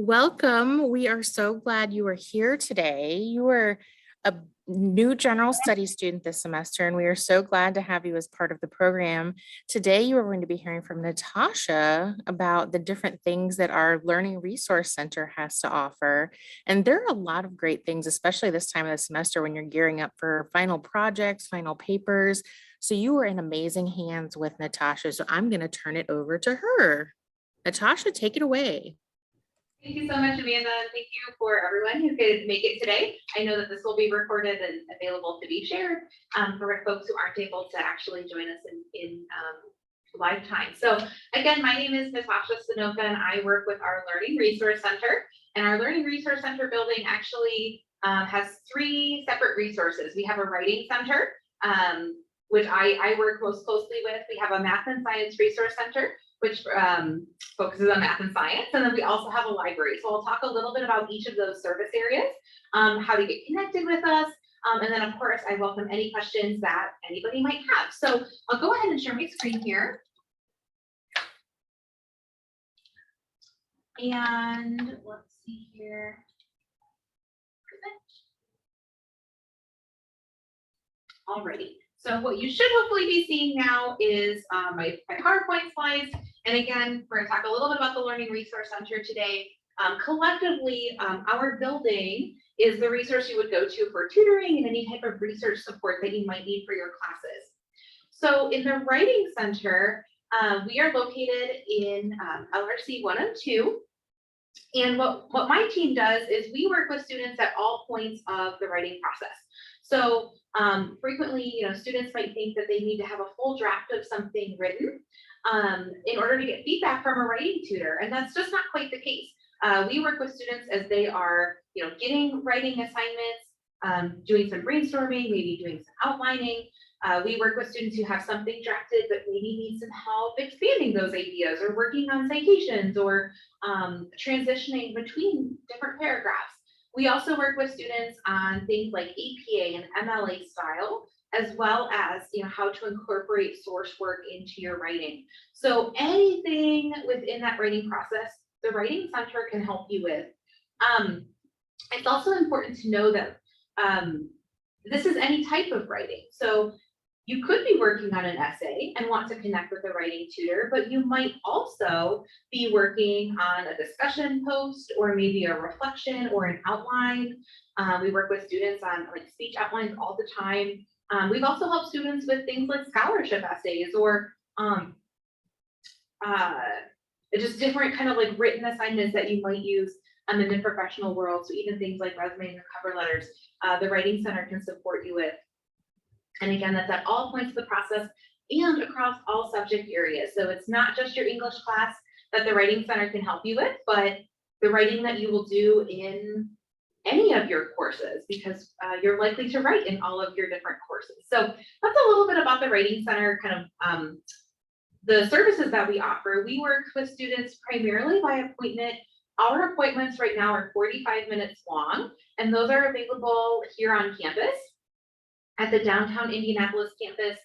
Welcome. We are so glad you are here today. You are a new general studies student this semester, and we are so glad to have you as part of the program. Today, you are going to be hearing from Natasha about the different things that our Learning Resource Center has to offer. And there are a lot of great things, especially this time of the semester when you're gearing up for final projects, final papers. So you are in amazing hands with Natasha. So I'm going to turn it over to her. Natasha, take it away. Thank you so much, Amanda. Thank you for everyone who could make it today. I know that this will be recorded and available to be shared for folks who aren't able to actually join us in live time. So again, my name is Natasha Sanoka, and I work with our Learning Resource Center. And our Learning Resource Center building actually has three separate resources. We have a writing center, which I work most closely with. We have a math and science resource center, which focuses on math and science. And then we also have a library. So I'll talk a little bit about each of those service areas, how to get connected with us. And then of course, I welcome any questions that anybody might have. So I'll go ahead and share my screen here. And let's see here. Alrighty. So what you should hopefully be seeing now is my PowerPoint slides. And again, we're going to talk a little bit about the Learning Resource Center today. Collectively, our building is the resource you would go to for tutoring and any type of research support that you might need for your classes. So in the Writing Center, we are located in LRC 102. And what my team does is we work with students at all points of the writing process. So frequently, students might think that they need to have a full draft of something written in order to get feedback from a writing tutor, and that's just not quite the case. We work with students as they are, getting writing assignments, doing some brainstorming, maybe doing some outlining. We work with students who have something drafted but maybe need some help expanding those ideas, or working on citations, or transitioning between different paragraphs. We also work with students on things like APA and MLA style, as well as how to incorporate source work into your writing. So anything within that writing process, the Writing Center can help you with. It's also important to know that this is any type of writing. So you could be working on an essay and want to connect with a writing tutor, but you might also be working on a discussion post, or maybe a reflection or an outline. We work with students on speech outlines all the time. We've also helped students with things like scholarship essays, or just different kind of written assignments that you might use in the professional world. So even things like resumes and cover letters, the Writing Center can support you with. And again, that's at all points of the process and across all subject areas. So it's not just your English class that the Writing Center can help you with, but the writing that you will do in any of your courses, because you're likely to write in all of your different courses. So that's a little bit about the Writing Center, kind of the services that we offer. We work with students primarily by appointment. Our appointments right now are 45 minutes long, and those are available here on campus at the downtown Indianapolis campus,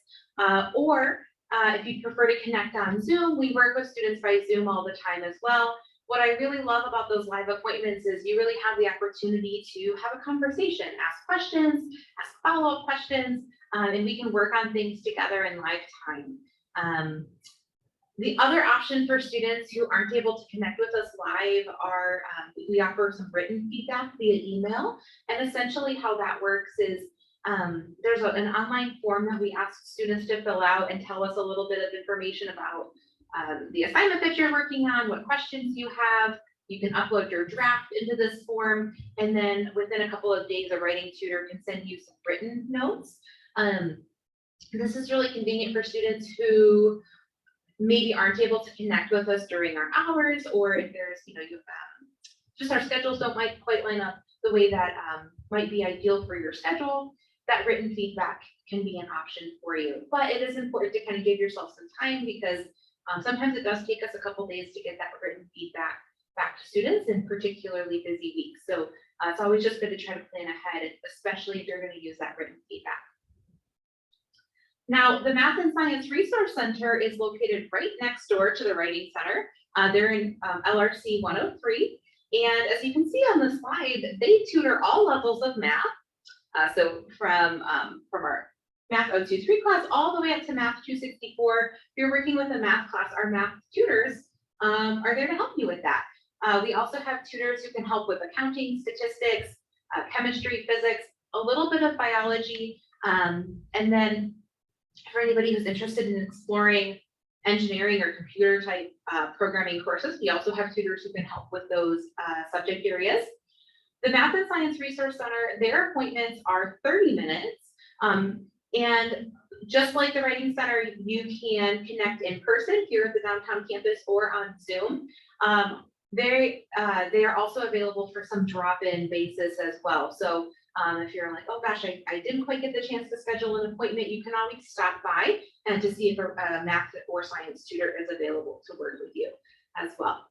or if you prefer to connect on Zoom, we work with students by Zoom all the time as well. What I really love about those live appointments is you really have the opportunity to have a conversation, ask questions, ask follow-up questions, and we can work on things together in live time. The other option for students who aren't able to connect with us live are, we offer some written feedback via email. And essentially how that works is there's an online form that we ask students to fill out and tell us a little bit of information about the assignment that you're working on, what questions you have. You can upload your draft into this form, and then within a couple of days, a writing tutor can send you some written notes. This is really convenient for students who maybe aren't able to connect with us during our hours, or if there's, just our schedules don't quite line up the way that might be ideal for your schedule. That written feedback can be an option for you. But it is important to kind of give yourself some time, because sometimes it does take us a couple days to get that written feedback back to students in particularly busy weeks. So it's always just good to try to plan ahead, especially if you're going to use that written feedback. Now, the Math and Science Resource Center is located right next door to the Writing Center. They're in LRC 103. And as you can see on the slide, they tutor all levels of math. So from our Math 023 class all the way up to Math 264. If you're working with a math class, our math tutors are there to help you with that. We also have tutors who can help with accounting, statistics, chemistry, physics, a little bit of biology, and then for anybody who's interested in exploring engineering or computer type programming courses, we also have tutors who can help with those subject areas. The Math and Science Resource Center, their appointments are 30 minutes. And just like the Writing Center, you can connect in person here at the downtown campus or on Zoom. They are also available for some drop-in basis as well. So if you're like, oh gosh, I didn't quite get the chance to schedule an appointment, you can always stop by and to see if a math or science tutor is available to work with you as well.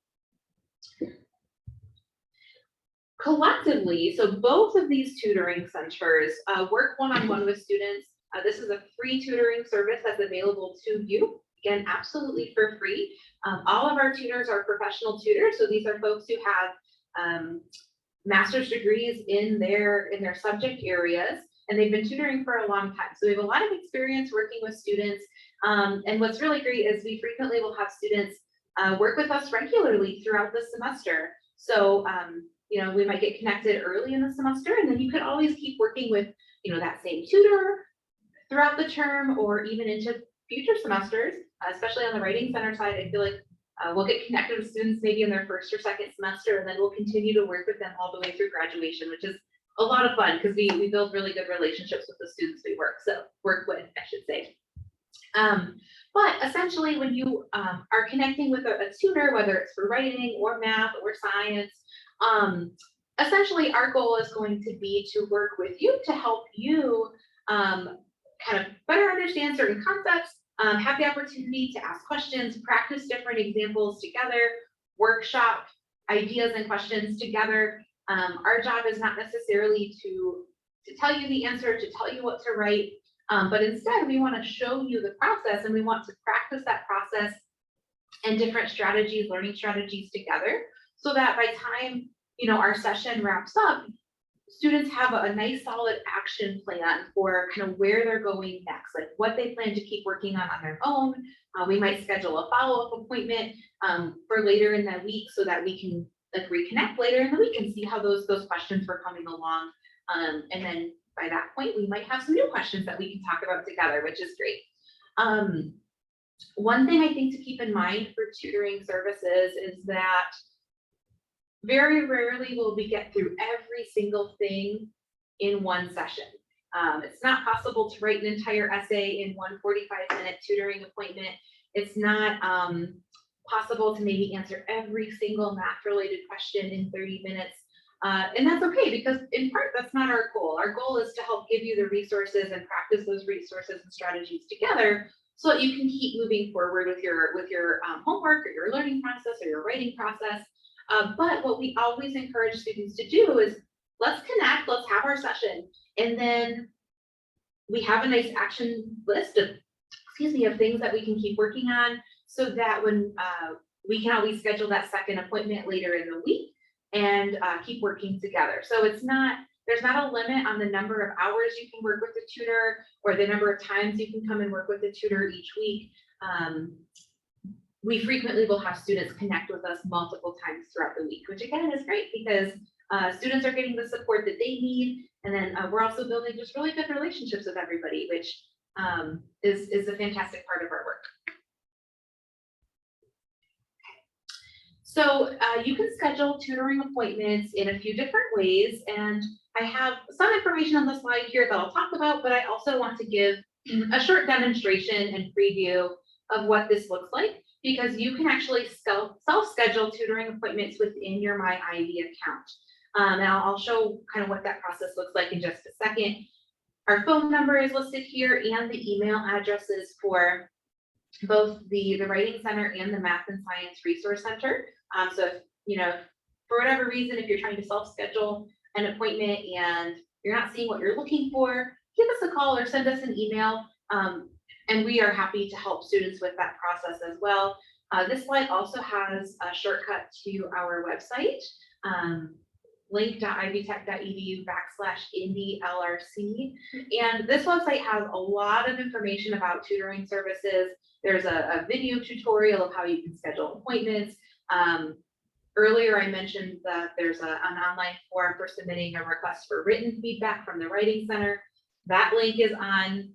Collectively, so both of these tutoring centers work one-on-one with students. This is a free tutoring service that's available to you. Again, absolutely for free. All of our tutors are professional tutors. So these are folks who have master's degrees in their subject areas, and they've been tutoring for a long time. So we have a lot of experience working with students. And what's really great is we frequently will have students work with us regularly throughout the semester. So you know, we might get connected early in the semester, and then you could always keep working with, you know, that same tutor throughout the term or even into future semesters, especially on the Writing Center side. I feel like we'll get connected with students maybe in their first or second semester, and then we'll continue to work with them all the way through graduation, which is a lot of fun because we build really good relationships with the students we work with, I should say. But essentially, when you are connecting with a tutor, whether it's for writing or math or science, essentially our goal is going to be to work with you to help you kind of better understand certain concepts, have the opportunity to ask questions, practice different examples together, workshop ideas and questions together. Our job is not necessarily to tell you the answer, to tell you what to write, but instead we want to show you the process, and we want to practice that process and different strategies, learning strategies together, so that by time, you know, our session wraps up, students have a nice solid action plan for kind of where they're going next, like what they plan to keep working on their own. We might schedule a follow-up appointment for later in the week so that we can like reconnect later in the week and see how those questions were coming along. And then by that point, we might have some new questions that we can talk about together, which is great. One thing I think to keep in mind for tutoring services is that very rarely will we get through every single thing in one session. It's not possible to write an entire essay in one 45-minute tutoring appointment. It's not possible to maybe answer every single math-related question in 30 minutes. And that's okay, because in part, that's not our goal. Our goal is to help give you the resources and practice those resources and strategies together so that you can keep moving forward with your homework or your learning process or your writing process. But what we always encourage students to do is let's connect, let's have our session, and then we have a nice action list of, of things that we can keep working on, so that when we can always schedule that second appointment later in the week and keep working together. So there's not a limit on the number of hours you can work with the tutor or the number of times you can come and work with the tutor each week. We frequently will have students connect with us multiple times throughout the week, which again is great because students are getting the support that they need. And then we're also building just really good relationships with everybody, which is a fantastic part of our work. So you can schedule tutoring appointments in a few different ways. And I have some information on the slide here that I'll talk about, but I also want to give a short demonstration and preview of what this looks like, because you can actually self-schedule tutoring appointments within your MyIV account. And I'll show kind of what that process looks like in just a second. Our phone number is listed here and the email addresses for both the Writing Center and the Math and Science Resource Center. So if, you know, for whatever reason, if you're trying to self-schedule an appointment and you're not seeing what you're looking for, give us a call or send us an email. And we are happy to help students with that process as well. This slide also has a shortcut to our website. link.ivtech.edu/IndyLRC. And this website has a lot of information about tutoring services. There's a video tutorial of how you can schedule appointments. Earlier, I mentioned that there's an online form for submitting a request for written feedback from the Writing Center. That link is on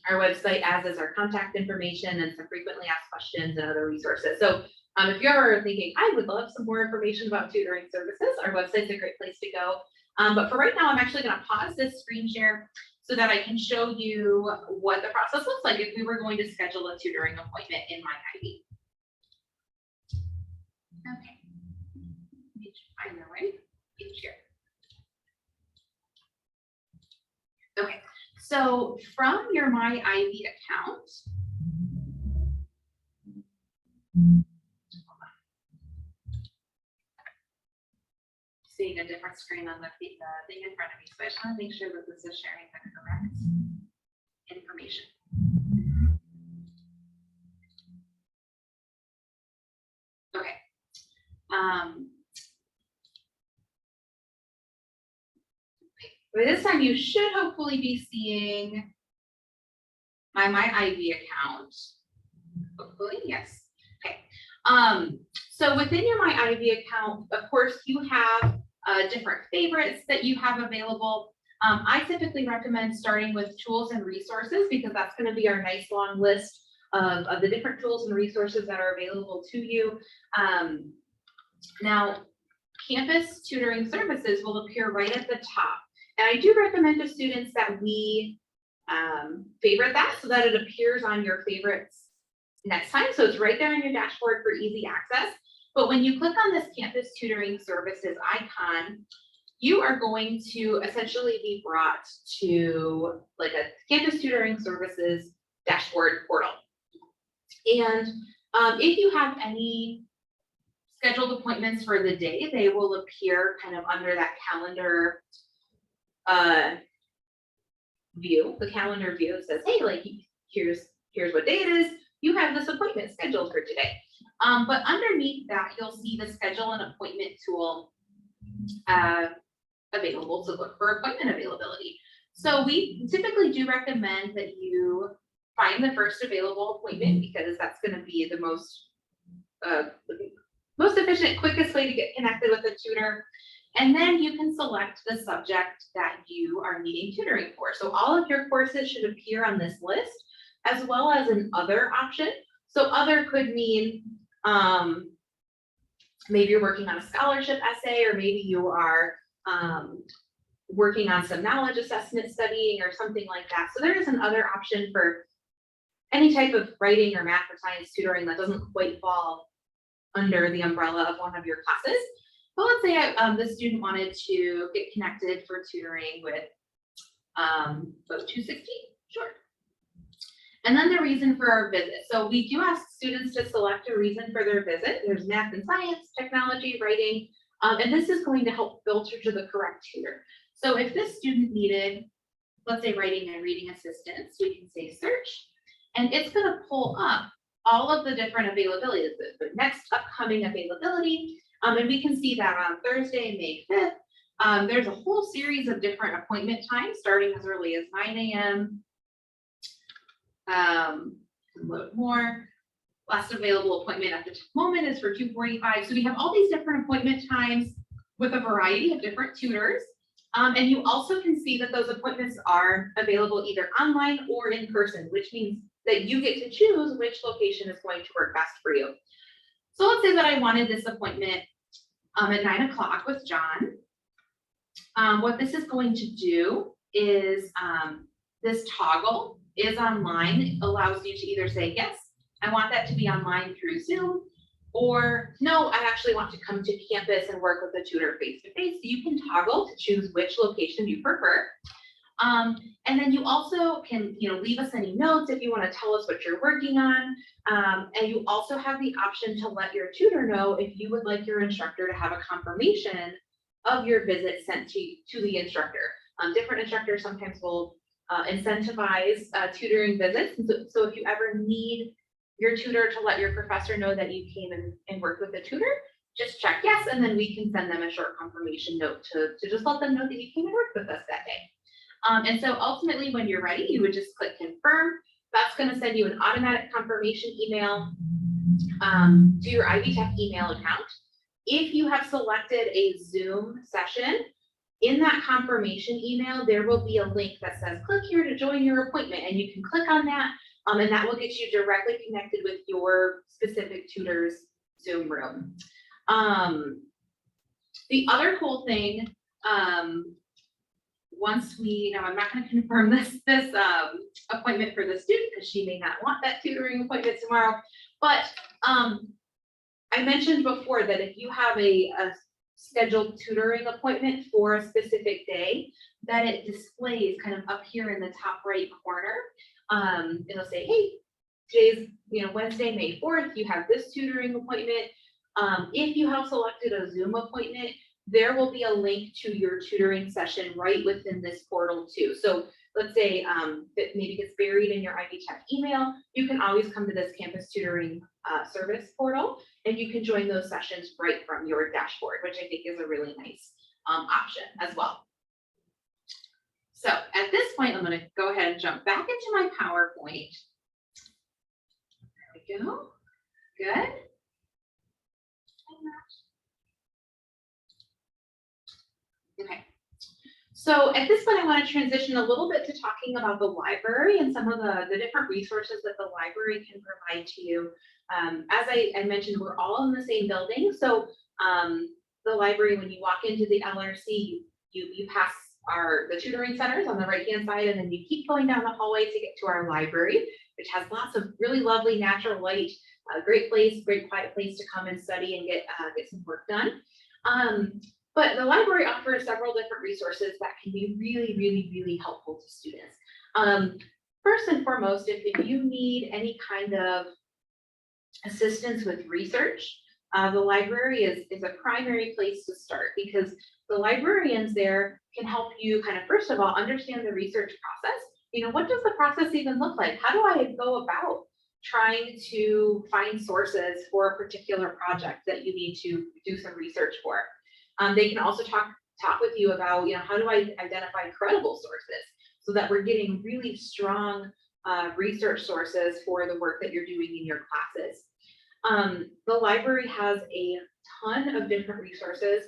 our website, as is our contact information and some frequently asked questions and other resources. So if you're ever thinking, I would love some more information about tutoring services, our website's a great place to go. But for right now, I'm actually going to pause this screen share so that I can show you what the process looks like if we were going to schedule a tutoring appointment in my IB. Okay. I know, right? Share. Okay. So from your My Ivy account, seeing a different screen on the thing in front of me, so I just want to make sure that this is sharing the correct information. Okay. By this time, you should hopefully be seeing my Ivy account. Hopefully, yes. Okay. So within your My Ivy account, of course, you have different favorites that you have available. I typically recommend starting with tools and resources because that's going to be our nice long list of the different tools and resources that are available to you. Now, campus tutoring services will appear right at the top. And I do recommend to students that we favorite that so that it appears on your favorites next time. So it's right there on your dashboard for easy access. But when you click on this campus tutoring services icon, you are going to essentially be brought to like a campus tutoring services dashboard portal. And if you have any scheduled appointments for the day, they will appear kind of under that calendar view. The calendar view says, hey, like here's what day it is. You have this appointment scheduled for today. But underneath that, you'll see the schedule an appointment tool available to look for appointment availability. So we typically do recommend that you find the first available appointment because that's going to be the most efficient, quickest way to get connected with a tutor. And then you can select the subject that you are needing tutoring for. So all of your courses should appear on this list, as well as an other option. So other could mean maybe you're working on a scholarship essay, or maybe you are working on some knowledge assessment studying or something like that. So there is another option for any type of writing or math or science tutoring that doesn't quite fall under the umbrella of one of your classes. But let's say the student wanted to get connected for tutoring with Vote 216, sure. And then the reason for our visit. So we do ask students to select a reason for their visit. There's math and science, technology, writing, and this is going to help filter to the correct tutor. So if this student needed, let's say writing and reading assistance, we can say search, and it's going to pull up all of the different availabilities, the next upcoming availability. And we can see that on Thursday, May 5th, there's a whole series of different appointment times starting as early as 9 a.m. A little more. Last available appointment at the moment is for 2:45. So we have all these different appointment times with a variety of different tutors. And you also can see that those appointments are available either online or in person, which means that you get to choose which location is going to work best for you. So let's say that I wanted this appointment at 9 o'clock with John. What this is going to do is this toggle is online. It allows you to either say, yes, I want that to be online through Zoom, or no, I actually want to come to campus and work with a tutor face-to-face. So you can toggle to choose which location you prefer. And then you also can, leave us any notes if you want to tell us what you're working on. And you also have the option to let your tutor know if you would like your instructor to have a confirmation of your visit sent to the instructor. Different instructors sometimes will incentivize tutoring visits. And so if you ever need your tutor to let your professor know that you came and worked with a tutor, just check yes, and then we can send them a short confirmation note to just let them know that you came and worked with us that day. And so ultimately, when you're ready, you would just click confirm. That's going to send you an automatic confirmation email to your Ivy Tech email account. If you have selected a Zoom session, in that confirmation email, there will be a link that says click here to join your appointment, and you can click on that, and that will get you directly connected with your specific tutor's Zoom room. The other cool thing, once we, now I'm not going to confirm this appointment for the student because she may not want that tutoring appointment tomorrow, but I mentioned before that if you have a scheduled tutoring appointment for a specific day, that it displays kind of up here in the top right corner. It'll say, hey, today's Wednesday, May 4th, you have this tutoring appointment. If you have selected a Zoom appointment, there will be a link to your tutoring session right within this portal too. So let's say that maybe gets buried in your Ivy Tech email, you can always come to this campus tutoring service portal, and you can join those sessions right from your dashboard, which I think is a really nice option as well. So at this point, I'm going to go ahead and jump back into my PowerPoint. There we go. Good. Okay. So at this point, I want to transition a little bit to talking about the library and some of the different resources that the library can provide to you. As I mentioned, we're all in the same building. So the library, when you walk into the LRC, you pass the tutoring centers on the right-hand side, and then you keep going down the hallway to get to our library, which has lots of really lovely natural light, great place, great quiet place to come and study and get some work done. But the library offers several different resources that can be really, really, really helpful to students. First and foremost, if you need any kind of assistance with research, the library is a primary place to start, because the librarians there can help you kind of, first of all, understand the research process. What does the process even look like? How do I go about trying to find sources for a particular project that you need to do some research for? They can also talk with you about, how do I identify credible sources so that we're getting really strong research sources for the work that you're doing in your classes. The library has a ton of different resources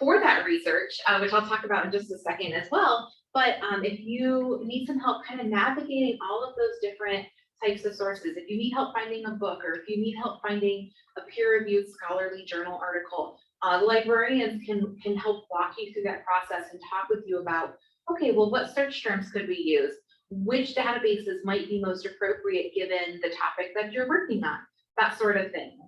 for that research, which I'll talk about in just a second as well. But if you need some help kind of navigating all of those different types of sources, if you need help finding a book, or if you need help finding a peer-reviewed scholarly journal article, the librarians can help walk you through that process and talk with you about, okay, well, what search terms could we use? Which databases might be most appropriate given the topic that you're working on? That sort of thing.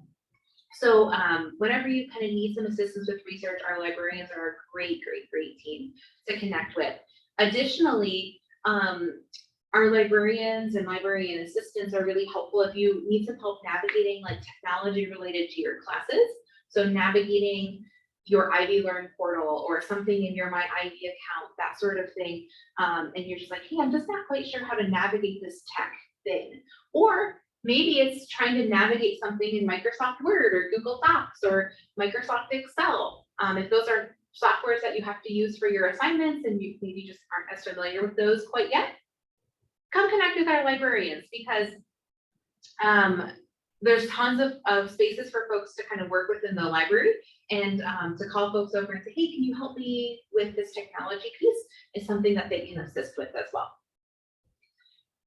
So whenever you kind of need some assistance with research, our librarians are a great, great, great team to connect with. Additionally, our librarians and librarian assistants are really helpful if you need some help navigating like technology related to your classes. So navigating your Ivy Learn portal or something in your My Ivy account, that sort of thing. And you're just like, hey, I'm just not quite sure how to navigate this tech thing. Or maybe it's trying to navigate something in Microsoft Word or Google Docs or Microsoft Excel. If those are softwares that you have to use for your assignments and you maybe just aren't as familiar with those quite yet, come connect with our librarians, because there's tons of spaces for folks to kind of work within the library, and to call folks over and say, hey, can you help me with this technology piece, is something that they can assist with as well.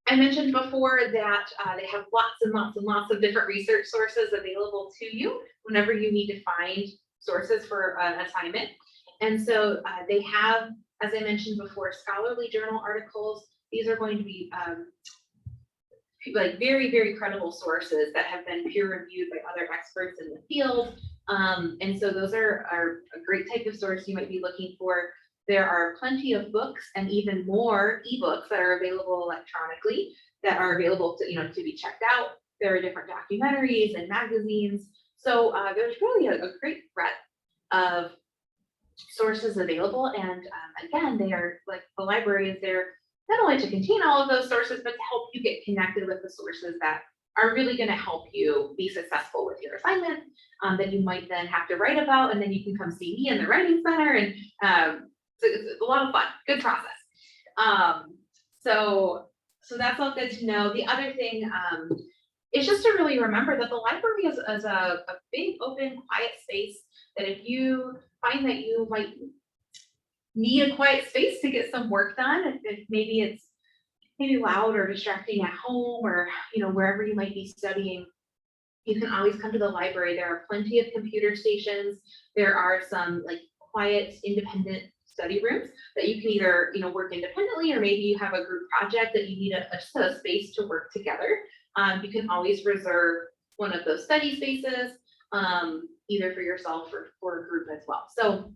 I mentioned before that they have lots and lots and lots of different research sources available to you whenever you need to find sources for an assignment. And so they have, as I mentioned before, scholarly journal articles. These are going to be like very, very credible sources that have been peer reviewed by other experts in the field. And so those are a great type of source you might be looking for. There are plenty of books and even more ebooks that are available electronically that are available to be checked out. There are different documentaries and magazines. So there's really a great breadth of sources available. And again, they are like the library is there not only to contain all of those sources, but to help you get connected with the sources that are really going to help you be successful with your assignment that you might then have to write about, and then you can come see me in the writing center, and it's a lot of fun, good process. So that's all good to know. The other thing is just to really remember that the library is a big, open, quiet space, that if you find that you might need a quiet space to get some work done, if maybe it's maybe loud or distracting at home, or wherever you might be studying, you can always come to the library. There are plenty of computer stations. There are some like quiet, independent study rooms that you can either work independently, or maybe you have a group project that you need just a space to work together. You can always reserve one of those study spaces, either for yourself or for a group as well. So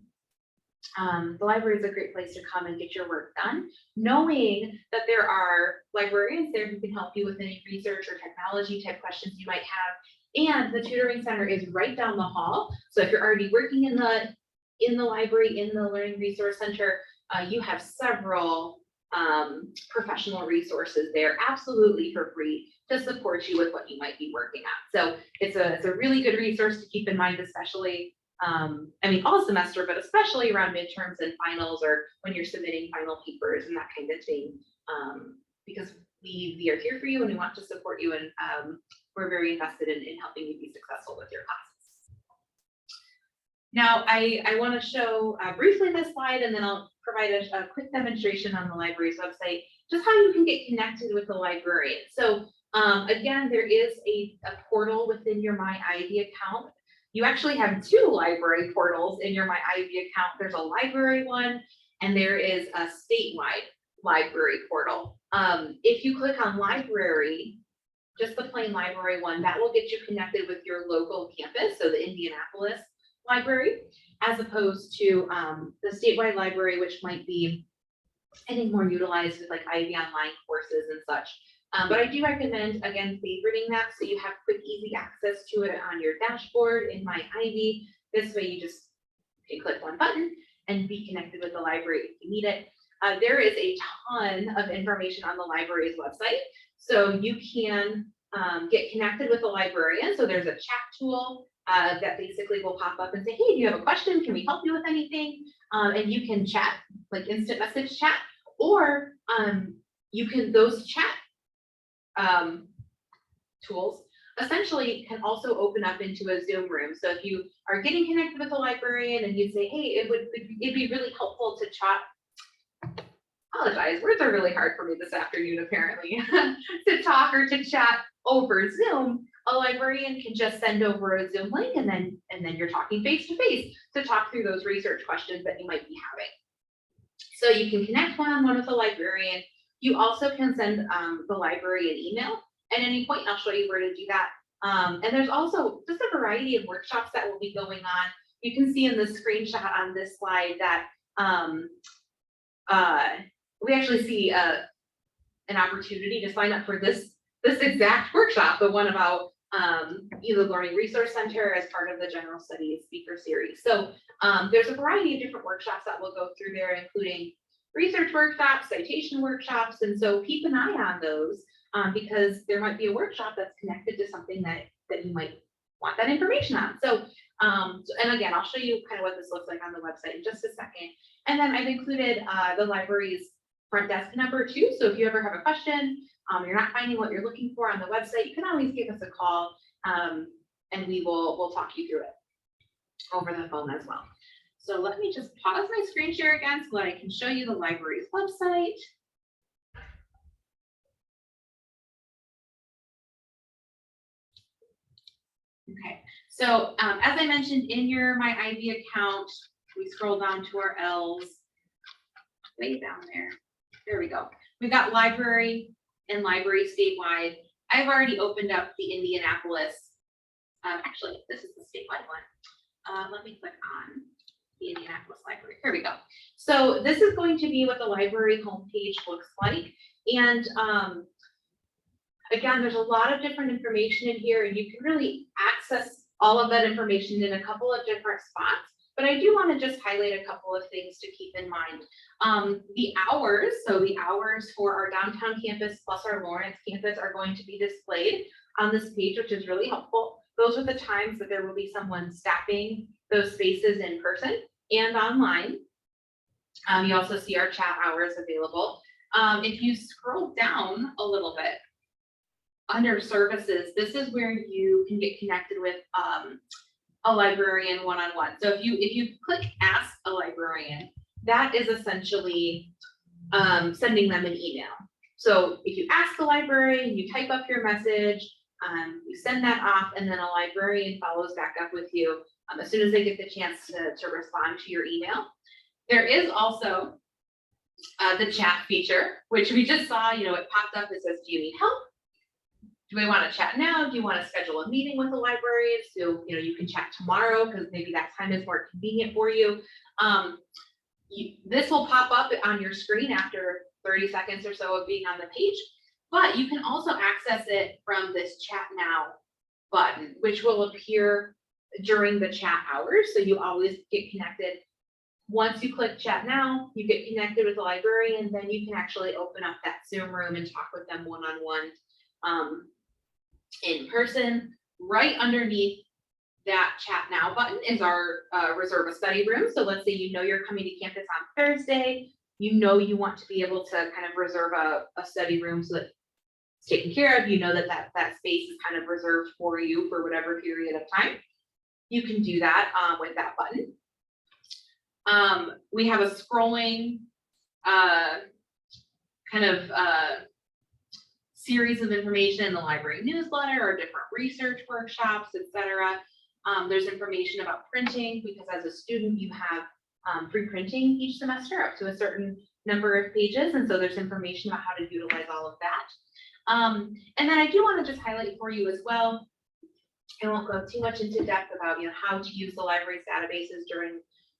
the library is a great place to come and get your work done, knowing that there are librarians there who can help you with any research or technology type questions you might have. And the tutoring center is right down the hall. So if you're already working in the library, in the Learning Resource Center, you have several professional resources there, absolutely for free, to support you with what you might be working on. So it's a really good resource to keep in mind, especially all semester, but especially around midterms and finals, or when you're submitting final papers and that kind of thing, because we are here for you and we want to support you, and we're very invested in helping you be successful with your classes. Now, I want to show briefly this slide, and then I'll provide a quick demonstration on the library's website, just how you can get connected with the librarian. So again, there is a portal within your MyIV account. You actually have two library portals in your MyIV account. There's a library one, and there is a statewide library portal. If you click on library, just the plain library one, that will get you connected with your local campus, so the Indianapolis library, as opposed to the statewide library, which might be, I think, more utilized with like IB online courses and such. But I do recommend, again, favoriting that so you have quick, easy access to it on your dashboard in MyIV. This way you just can click one button and be connected with the library if you need it. There is a ton of information on the library's website, so you can get connected with the librarian. So there's a chat tool that basically will pop up and say, hey, do you have a question? Can we help you with anything? And you can chat, like instant message chat, or those chat tools essentially can also open up into a Zoom room. So if you are getting connected with a librarian and you say, hey, it'd be really helpful to chat, apologize, words are really hard for me this afternoon apparently, to talk or to chat over Zoom, a librarian can just send over a Zoom link, and then you're talking face to face to talk through those research questions that you might be having. So you can connect one-on-one with a librarian. You also can send the library an email at any point. I'll show you where to do that. And there's also just a variety of workshops that will be going on. You can see in the screenshot on this slide that we actually see an opportunity to sign up for this exact workshop, the one about the Learning Resource Center as part of the General Studies Speaker Series. So there's a variety of different workshops that we'll go through there, including research workshops, citation workshops, and so keep an eye on those because there might be a workshop that's connected to something that you might want that information on. So, and again, I'll show you kind of what this looks like on the website in just a second. And then I've included the library's front desk number too. So if you ever have a question, you're not finding what you're looking for on the website, you can always give us a call and we'll talk you through it over the phone as well. So let me just pause my screen share again so that I can show you the library's website. Okay, so as I mentioned, in your MyIV account, we scroll down to our L's, way down there. There we go. We've got library and library statewide. I've already opened up the Indianapolis. Actually, this is the statewide one. Let me click on the Indianapolis library. Here we go. So this is going to be what the library homepage looks like. And again, there's a lot of different information in here, and you can really access all of that information in a couple of different spots. But I do want to just highlight a couple of things to keep in mind. The hours, so the hours for our downtown campus plus our Lawrence campus are going to be displayed on this page, which is really helpful. Those are the times that there will be someone staffing those spaces in person and online. You also see our chat hours available. If you scroll down a little bit under services, this is where you can get connected with a librarian one-on-one. So if you click ask a librarian, that is essentially sending them an email. So if you ask the librarian, you type up your message, you send that off, and then a librarian follows back up with you as soon as they get the chance to respond to your email. There is also the chat feature, which we just saw, it popped up. It says, do you need help? Do we want to chat now? Do you want to schedule a meeting with the librarian so you can chat tomorrow because maybe that time is more convenient for you? This will pop up on your screen after 30 seconds or so of being on the page, but you can also access it from this chat now button, which will appear during the chat hours. So you always get connected. Once you click chat now, you get connected with the librarian, then you can actually open up that Zoom room and talk with them one-on-one in person. Right underneath that chat now button is our reserve a study room. So let's say you're coming to campus on Thursday, you want to be able to kind of reserve a study room so that it's taken care of, that space is kind of reserved for you for whatever period of time. You can do that with that button. We have a scrolling series of information in the library newsletter or different research workshops, etc. There's information about printing because as a student you have free printing each semester up to a certain number of pages, and so there's information about how to utilize all of that. And then I do want to just highlight for you as well, I won't go too much into depth about how to use the library's databases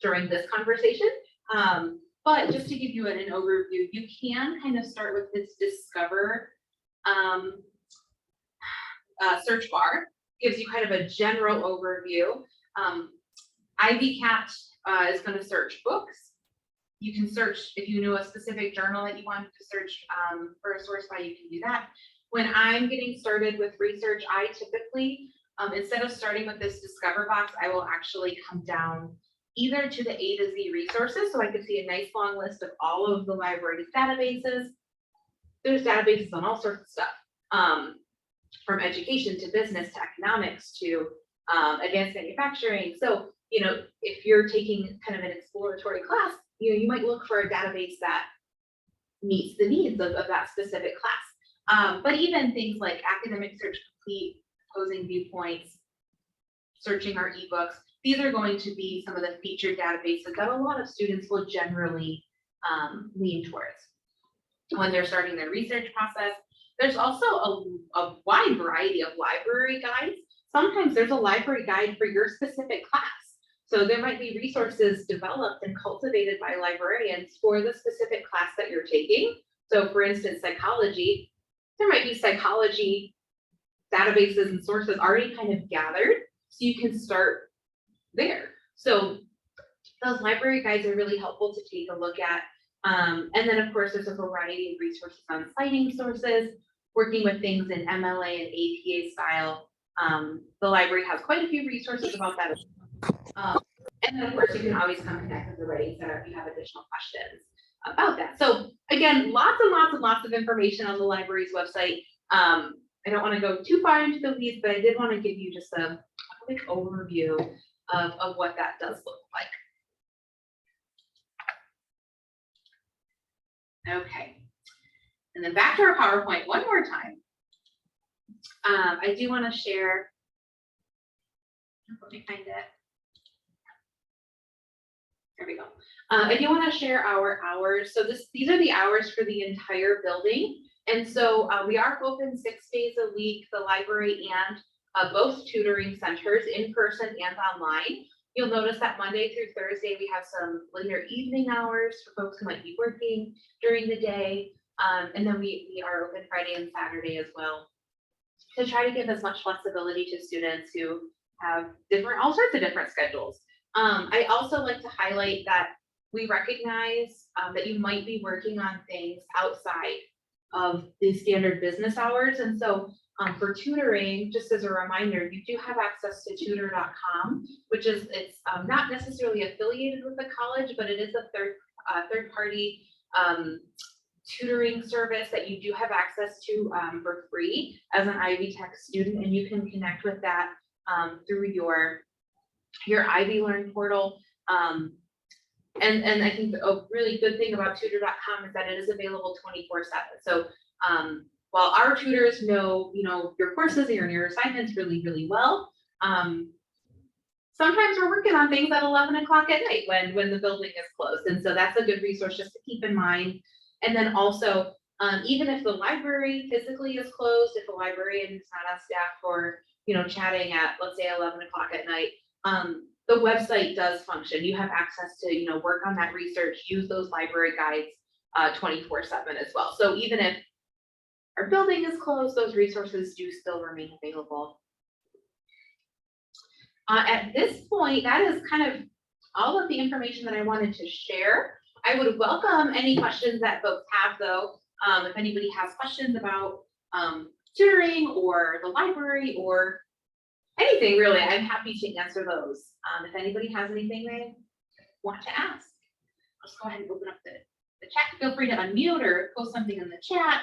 during this conversation, but just to give you an overview, you can kind of start with this discover search bar. Gives you kind of a general overview. IVCat is going to search books. You can search if you knew a specific journal that you wanted to search for a source by, you can do that. When I'm getting started with research, I typically, instead of starting with this discover box, I will actually come down either to the A to Z resources, so I can see a nice long list of all of the library's databases. There's databases on all sorts of stuff. From education to business to economics to advanced manufacturing. So, if you're taking kind of an exploratory class, you might look for a database that meets the needs of that specific class. But even things like academic search complete, opposing viewpoints, searching our ebooks, these are going to be some of the featured databases that a lot of students will generally lean towards when they're starting their research process. There's also a wide variety of library guides. Sometimes there's a library guide for your specific class. So there might be resources developed and cultivated by librarians for the specific class that you're taking. So for instance, psychology, there might be psychology databases and sources already kind of gathered, so you can start there. So those library guides are really helpful to take a look at. And then of course, there's a variety of resources on citing sources, working with things in MLA and APA style. The library has quite a few resources about that. And then of course, you can always come connect with the Writing Center if you have additional questions about that. So again, lots and lots and lots of information on the library's website. I don't want to go too far into the weeds, but I did want to give you just a quick overview of what that does look like. Okay, and then back to our PowerPoint one more time. I do want to share, let me find it. There we go. I do want to share our hours. So these are the hours for the entire building. And so we are open 6 days a week, the library and both tutoring centers, in person and online. You'll notice that Monday through Thursday, we have some later evening hours for folks who might be working during the day. And then we are open Friday and Saturday as well, to try to give as much flexibility to students who have all sorts of different schedules. I also like to highlight that we recognize that you might be working on things outside of the standard business hours. And so For tutoring, just as a reminder, you do have access to tutor.com, which is, it's not necessarily affiliated with the college, but it is a third party tutoring service that you do have access to for free as an Ivy Tech student, and you can connect with that through your Ivy Learn portal. And I think a really good thing about tutor.com is that it is available 24/7. So while our tutors know, your courses and your assignments really, really well, sometimes we're working on things at 11 o'clock at night when the building is closed. And so that's a good resource just to keep in mind. And then also, even if the library physically is closed, if the librarian is not on staff for, chatting at, let's say, 11 o'clock at night, the website does function. You have access to, work on that research, use those library guides 24/7 as well. So even if our building is closed, those resources do still remain available. At this point, that is kind of all of the information that I wanted to share. I would welcome any questions that folks have, though. If anybody has questions about tutoring or the library or anything really, I'm happy to answer those. If anybody has anything they want to ask, let's go ahead and open up the chat. Feel free to unmute or post something in the chat.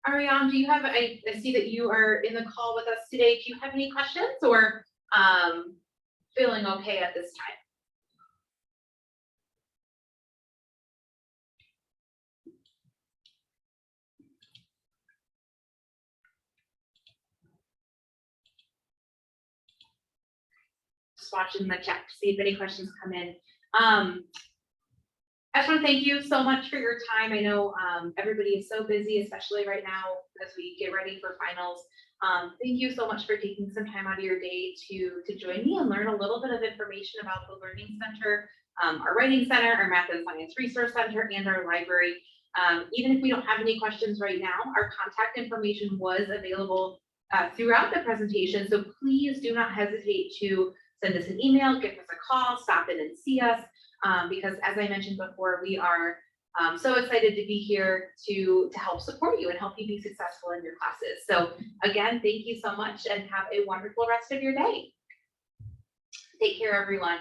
Ariane, do you have, I see that you are in the call with us today. Do you have any questions or feeling okay at this time? Just watching the chat to see if any questions come in. I just want to thank you so much for your time. I know everybody is so busy, especially right now as we get ready for finals. Thank you so much for taking some time out of your day to join me and learn a little bit of information about the Learning Center, our Writing Center, our Math and Science Resource Center, and our library. Even if we don't have any questions right now, our contact information was available throughout the presentation. So please do not hesitate to send us an email, give us a call, stop in and see us. Because as I mentioned before, we are so excited to be here to help support you and help you be successful in your classes. So again, thank you so much and have a wonderful rest of your day. Take care, everyone.